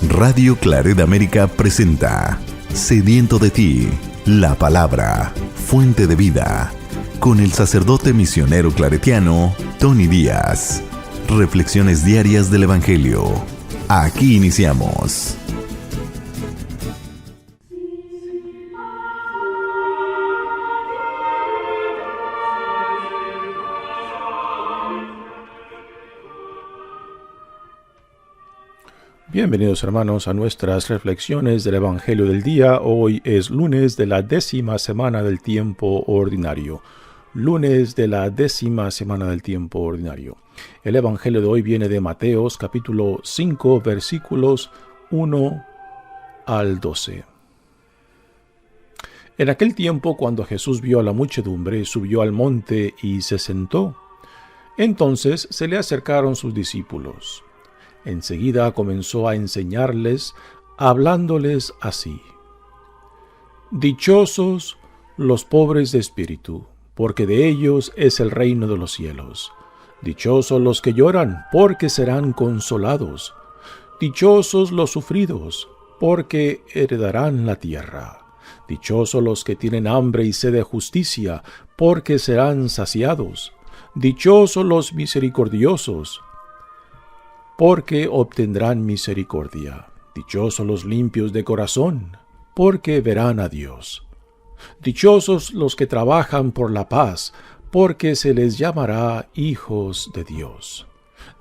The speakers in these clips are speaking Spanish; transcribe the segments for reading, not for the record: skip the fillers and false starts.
Radio Claret América presenta Sediento de ti, la palabra, fuente de vida, con el sacerdote misionero claretiano Tony Díaz. Reflexiones diarias del Evangelio. Aquí iniciamos. Bienvenidos hermanos a nuestras reflexiones del Evangelio del día. Hoy es lunes de la 10ª semana del tiempo ordinario. Lunes de la 10ª semana del tiempo ordinario. El Evangelio de hoy viene de Mateos capítulo 5 versículos 1 al 12. En aquel tiempo, cuando Jesús vio a la muchedumbre, subió al monte y se sentó. Entonces se le acercaron sus discípulos. Enseguida comenzó a enseñarles, hablándoles así: Dichosos los pobres de espíritu, porque de ellos es el reino de los cielos. Dichosos los que lloran, porque serán consolados. Dichosos los sufridos, porque heredarán la tierra. Dichosos los que tienen hambre y sed de justicia, porque serán saciados. Dichosos los misericordiosos, porque obtendrán misericordia. Dichosos los limpios de corazón, porque verán a Dios. Dichosos los que trabajan por la paz, porque se les llamará hijos de Dios.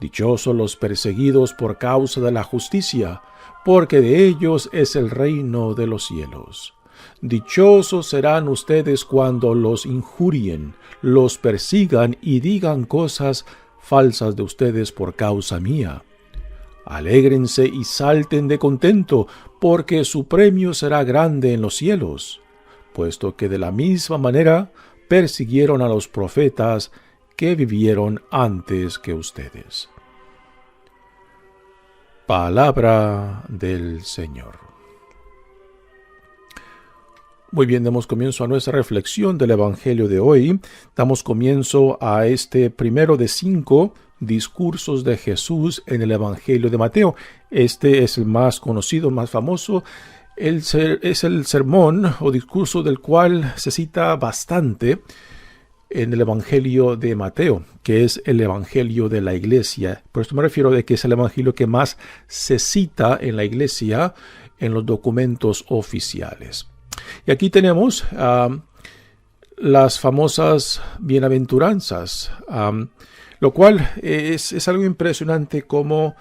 Dichosos los perseguidos por causa de la justicia, porque de ellos es el reino de los cielos. Dichosos serán ustedes cuando los injurien, los persigan y digan cosas falsas de ustedes por causa mía. Alégrense y salten de contento, porque su premio será grande en los cielos, puesto que de la misma manera persiguieron a los profetas que vivieron antes que ustedes. Palabra del Señor. Muy bien, damos comienzo a nuestra reflexión del Evangelio de hoy. Damos comienzo a este primero de 5 discursos de Jesús en el Evangelio de Mateo. Este es el más conocido, más famoso. Es el sermón o discurso del cual se cita bastante en el Evangelio de Mateo, que es el Evangelio de la Iglesia. Por esto me refiero de que es el Evangelio que más se cita en la Iglesia en los documentos oficiales. Y aquí tenemos las famosas bienaventuranzas, lo cual es algo impresionante como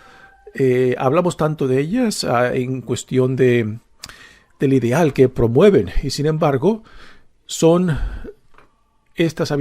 hablamos tanto de ellas en cuestión del ideal que promueven, y sin embargo son estas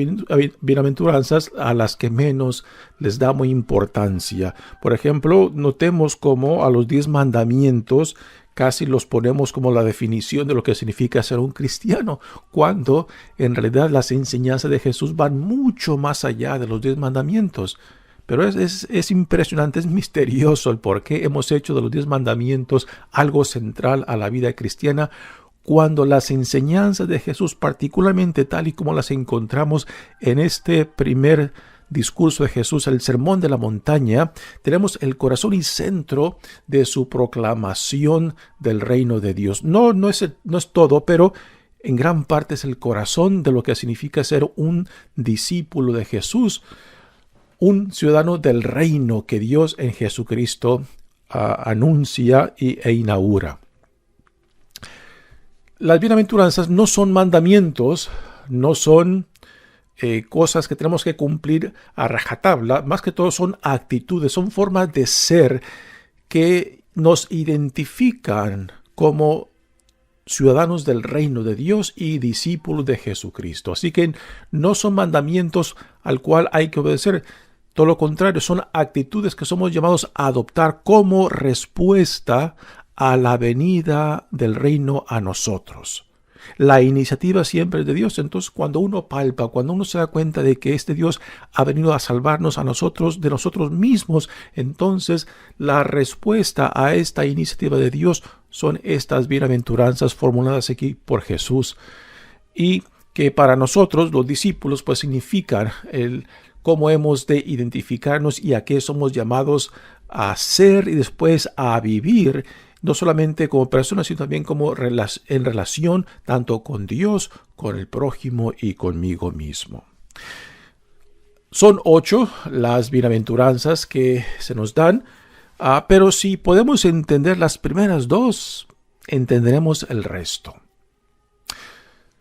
bienaventuranzas a las que menos les damos importancia. Por ejemplo, notemos cómo a los 10 mandamientos casi los ponemos como la definición de lo que significa ser un cristiano, cuando en realidad las enseñanzas de Jesús van mucho más allá de los 10 mandamientos. Pero es impresionante, es misterioso el por qué hemos hecho de los 10 mandamientos algo central a la vida cristiana, cuando las enseñanzas de Jesús, particularmente tal y como las encontramos en este primer discurso de Jesús, el Sermón de la Montaña, tenemos el corazón y centro de su proclamación del reino de Dios. No es todo, pero en gran parte es el corazón de lo que significa ser un discípulo de Jesús, un ciudadano del reino que Dios en Jesucristo anuncia e inaugura. Las bienaventuranzas no son mandamientos, no son cosas que tenemos que cumplir a rajatabla, más que todo son actitudes, son formas de ser que nos identifican como ciudadanos del reino de Dios y discípulos de Jesucristo. Así que no son mandamientos al cual hay que obedecer, todo lo contrario, son actitudes que somos llamados a adoptar como respuesta a la venida del reino a nosotros. La iniciativa siempre es de Dios. Entonces, cuando uno palpa, cuando uno se da cuenta de que este Dios ha venido a salvarnos a nosotros de nosotros mismos, entonces la respuesta a esta iniciativa de Dios son estas bienaventuranzas formuladas aquí por Jesús, y que para nosotros, los discípulos, pues significan cómo hemos de identificarnos y a qué somos llamados a ser y después a vivir, no solamente como persona, sino también como en relación tanto con Dios, con el prójimo y conmigo mismo. Son 8 las bienaventuranzas que se nos dan, pero si podemos entender las primeras 2, entenderemos el resto.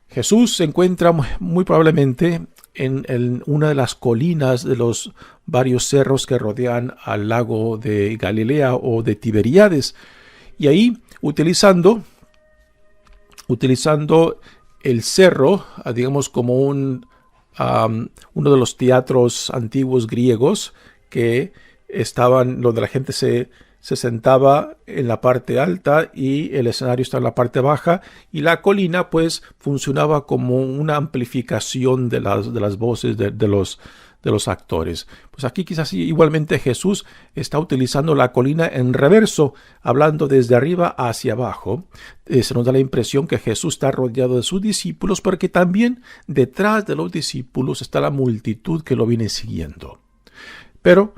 Jesús se encuentra muy probablemente en una de las colinas de los varios cerros que rodean al lago de Galilea o de Tiberíades, y ahí utilizando el cerro, digamos como uno de los teatros antiguos griegos que estaban donde la gente se sentaba en la parte alta y el escenario estaba en la parte baja, y la colina pues funcionaba como una amplificación de las voces de los actores. Pues aquí quizás igualmente Jesús está utilizando la colina en reverso, hablando desde arriba hacia abajo. Se nos da la impresión que Jesús está rodeado de sus discípulos, porque también detrás de los discípulos está la multitud que lo viene siguiendo. Pero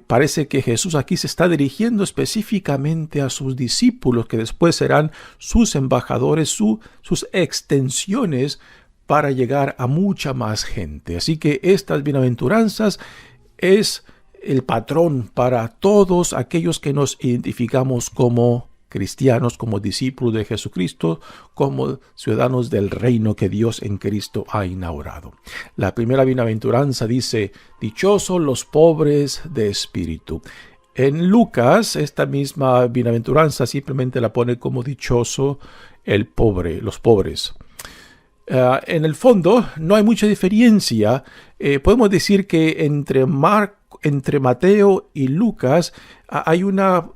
parece que Jesús aquí se está dirigiendo específicamente a sus discípulos, que después serán sus embajadores, sus extensiones para llegar a mucha más gente. Así que estas bienaventuranzas es el patrón para todos aquellos que nos identificamos como cristianos, como discípulos de Jesucristo, como ciudadanos del reino que Dios en Cristo ha inaugurado. La primera bienaventuranza dice: dichosos los pobres de espíritu. En Lucas, esta misma bienaventuranza simplemente la pone como dichoso el pobre, los pobres. En el fondo no hay mucha diferencia. Podemos decir que entre Mateo y Lucas hay una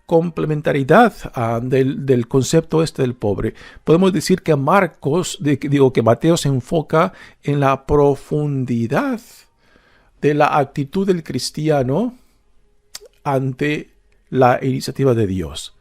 complementariedad del concepto del pobre. Podemos decir que que Mateo se enfoca en la profundidad de la actitud del cristiano ante la iniciativa de Dios.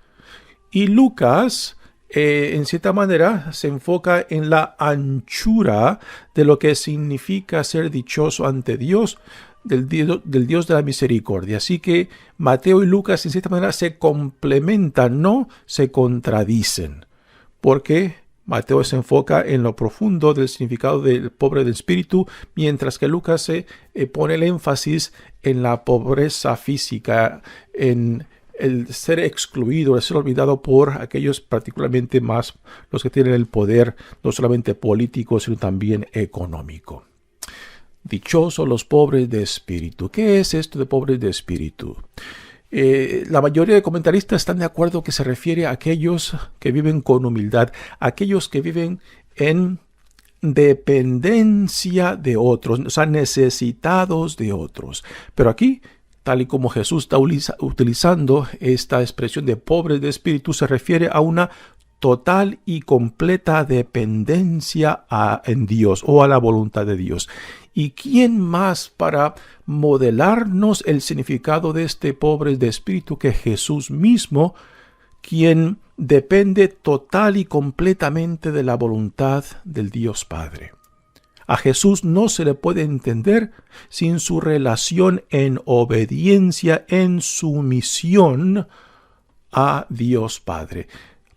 Y Lucas, en cierta manera, se enfoca en la anchura de lo que significa ser dichoso ante Dios, del Dios de la misericordia. Así que Mateo y Lucas en cierta manera se complementan, no se contradicen, porque Mateo se enfoca en lo profundo del significado del pobre de espíritu, mientras que Lucas se pone el énfasis en la pobreza física, en el ser excluido, el ser olvidado por aquellos particularmente más los que tienen el poder, no solamente político, sino también económico. Dichosos los pobres de espíritu. ¿Qué es esto de pobres de espíritu? La mayoría de comentaristas están de acuerdo que se refiere a aquellos que viven con humildad, aquellos que viven en dependencia de otros, o sea, necesitados de otros. Pero aquí, tal y como Jesús está utilizando esta expresión de pobres de espíritu, se refiere a una total y completa dependencia en Dios o a la voluntad de Dios. ¿Y quién más para modelarnos el significado de este pobre de espíritu que Jesús mismo, quien depende total y completamente de la voluntad del Dios Padre? A Jesús no se le puede entender sin su relación en obediencia, en sumisión a Dios Padre.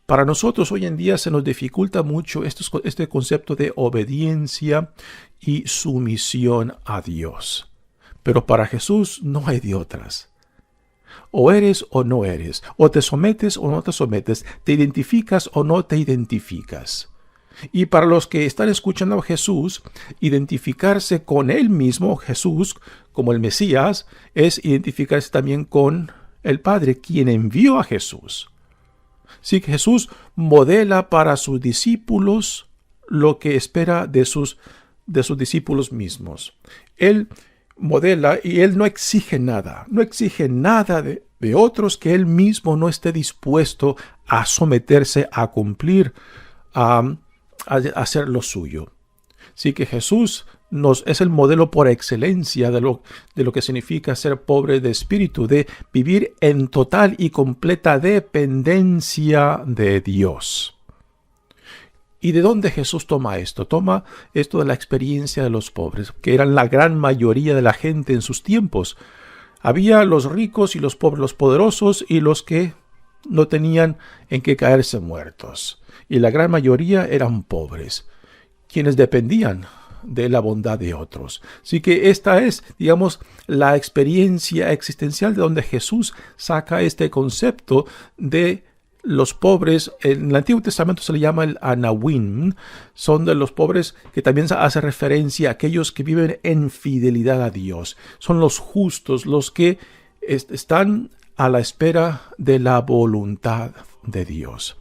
Para nosotros hoy en día se nos dificulta mucho este concepto de obediencia y sumisión a Dios. Pero para Jesús no hay de otras. O eres o no eres, o te sometes o no te sometes, te identificas o no te identificas. Y para los que están escuchando a Jesús, identificarse con Él mismo, Jesús, como el Mesías, es identificarse también con el Padre, quien envió a Jesús. Sí, que Jesús modela para sus discípulos lo que espera de sus discípulos mismos. Él modela y Él no exige nada de otros que Él mismo no esté dispuesto a someterse, a cumplir, a hacer lo suyo. Sí que Jesús es el modelo por excelencia de lo que significa ser pobre de espíritu, de vivir en total y completa dependencia de Dios. ¿Y de dónde Jesús toma esto? Toma esto de la experiencia de los pobres, que eran la gran mayoría de la gente en sus tiempos. Había los ricos y los pobres, los poderosos y los que no tenían en qué caerse muertos. Y la gran mayoría eran pobres, quienes dependían de la bondad de otros. Así que esta es, digamos, la experiencia existencial de donde Jesús saca este concepto de los pobres. En el Antiguo Testamento se le llama el Anawim. Son de los pobres que también hace referencia a aquellos que viven en fidelidad a Dios. Son los justos, los que están a la espera de la voluntad de Dios.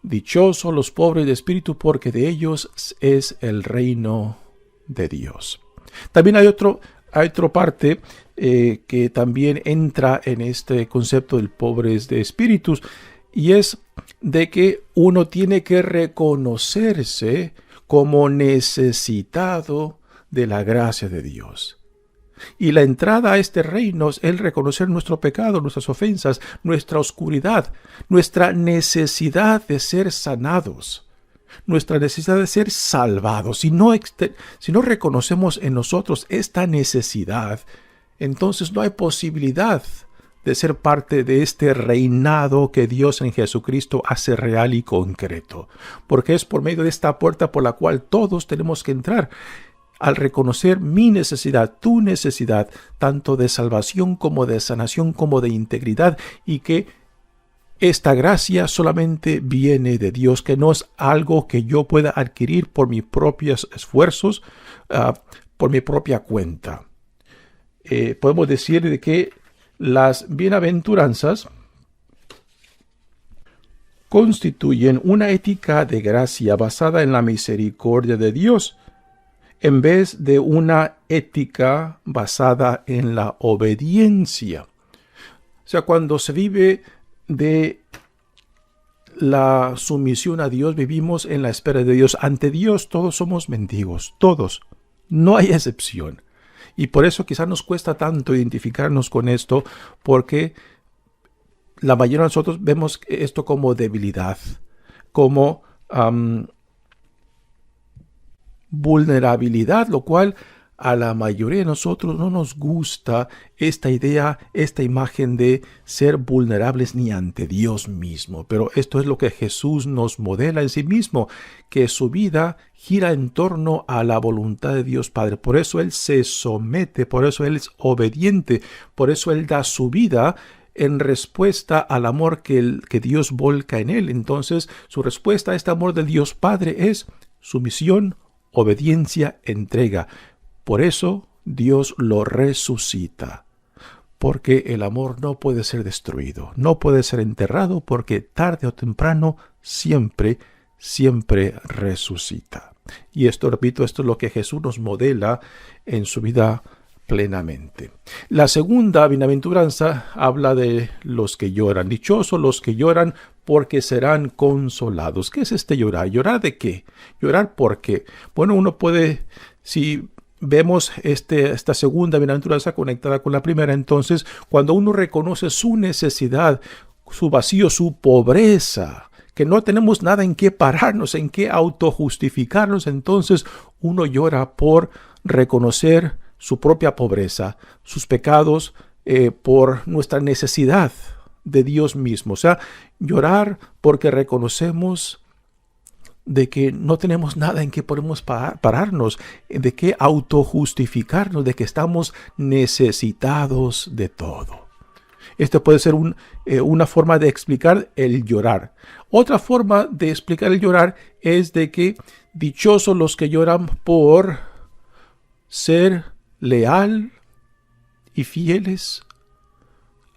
Dichosos los pobres de espíritu, porque de ellos es el reino de Dios. También hay otra parte que también entra en este concepto del pobres de espíritus, y es de que uno tiene que reconocerse como necesitado de la gracia de Dios. Y la entrada a este reino es el reconocer nuestro pecado, nuestras ofensas, nuestra oscuridad, nuestra necesidad de ser sanados, nuestra necesidad de ser salvados. Si no reconocemos en nosotros esta necesidad, entonces no hay posibilidad de ser parte de este reinado que Dios en Jesucristo hace real y concreto. Porque es por medio de esta puerta por la cual todos tenemos que entrar. Al reconocer mi necesidad, tu necesidad, tanto de salvación como de sanación, como de integridad, y que esta gracia solamente viene de Dios, que no es algo que yo pueda adquirir por mis propios esfuerzos, por mi propia cuenta. Podemos decir de que las bienaventuranzas constituyen una ética de gracia basada en la misericordia de Dios, en vez de una ética basada en la obediencia. O sea, cuando se vive de la sumisión a Dios, vivimos en la espera de Dios. Ante Dios todos somos mendigos, todos, no hay excepción. Y por eso quizás nos cuesta tanto identificarnos con esto, porque la mayoría de nosotros vemos esto como debilidad, como vulnerabilidad, lo cual a la mayoría de nosotros no nos gusta esta idea, esta imagen de ser vulnerables ni ante Dios mismo. Pero esto es lo que Jesús nos modela en sí mismo, que su vida gira en torno a la voluntad de Dios Padre. Por eso Él se somete, por eso Él es obediente, por eso Él da su vida en respuesta al amor que Dios volca en Él. Entonces, su respuesta a este amor del Dios Padre es sumisión, obediencia, entrega. Por eso Dios lo resucita, porque el amor no puede ser destruido, no puede ser enterrado, porque tarde o temprano siempre resucita. Y esto, repito, esto es lo que Jesús nos modela en su vida plenamente. La segunda bienaventuranza habla de los que lloran. Dichosos los que lloran, porque serán consolados. ¿Qué es este llorar? ¿Llorar de qué? ¿Llorar por qué? Bueno, uno puede, si vemos esta segunda bienaventuranza conectada con la primera, entonces, cuando uno reconoce su necesidad, su vacío, su pobreza, que no tenemos nada en qué pararnos, en qué autojustificarnos, entonces uno llora por reconocer su propia pobreza, sus pecados, por nuestra necesidad de Dios mismo. O sea, llorar porque reconocemos de que no tenemos nada en que podemos pararnos, de que autojustificarnos, de que estamos necesitados de todo. Esto puede ser una forma de explicar el llorar. Otra forma de explicar el llorar es de que dichosos los que lloran por ser leal y fieles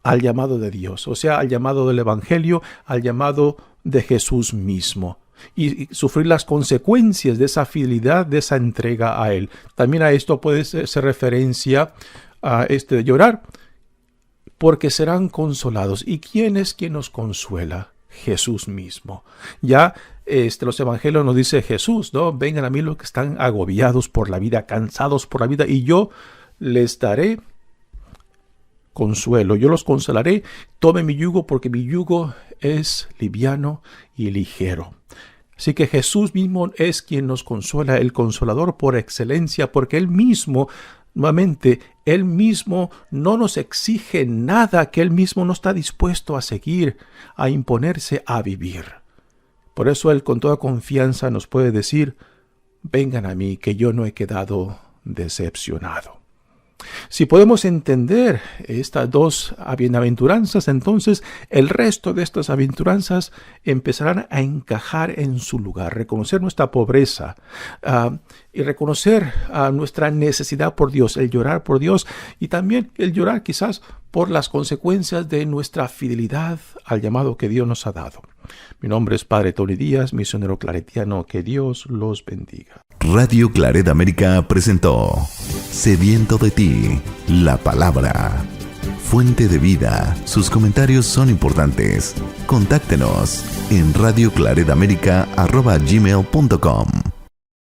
al llamado de Dios, o sea, al llamado del Evangelio, al llamado de Jesús mismo, y sufrir las consecuencias de esa fidelidad, de esa entrega a Él. También a esto puede ser referencia a este de llorar, porque serán consolados. ¿Y quién es quien nos consuela? Jesús mismo. Ya los evangelios nos dice Jesús, ¿no? Vengan a mí los que están agobiados por la vida, cansados por la vida, y yo les daré consuelo, yo los consolaré. Tome mi yugo, porque mi yugo es liviano y ligero. Así que Jesús mismo es quien nos consuela, el consolador por excelencia, porque Él mismo Nuevamente, Él mismo no nos exige nada que Él mismo no está dispuesto a seguir, a imponerse a vivir. Por eso Él con toda confianza nos puede decir: vengan a mí, que yo no he quedado decepcionado. Si podemos entender estas dos bienaventuranzas, entonces el resto de estas aventuranzas empezarán a encajar en su lugar. Reconocer nuestra pobreza y reconocer nuestra necesidad por Dios, el llorar por Dios y también el llorar quizás por las consecuencias de nuestra fidelidad al llamado que Dios nos ha dado. Mi nombre es Padre Tony Díaz, misionero claretiano. Que Dios los bendiga. Radio Claret América presentó Sediento de ti, la palabra. Fuente de vida. Sus comentarios son importantes. Contáctenos en radioclaretamerica@gmail.com.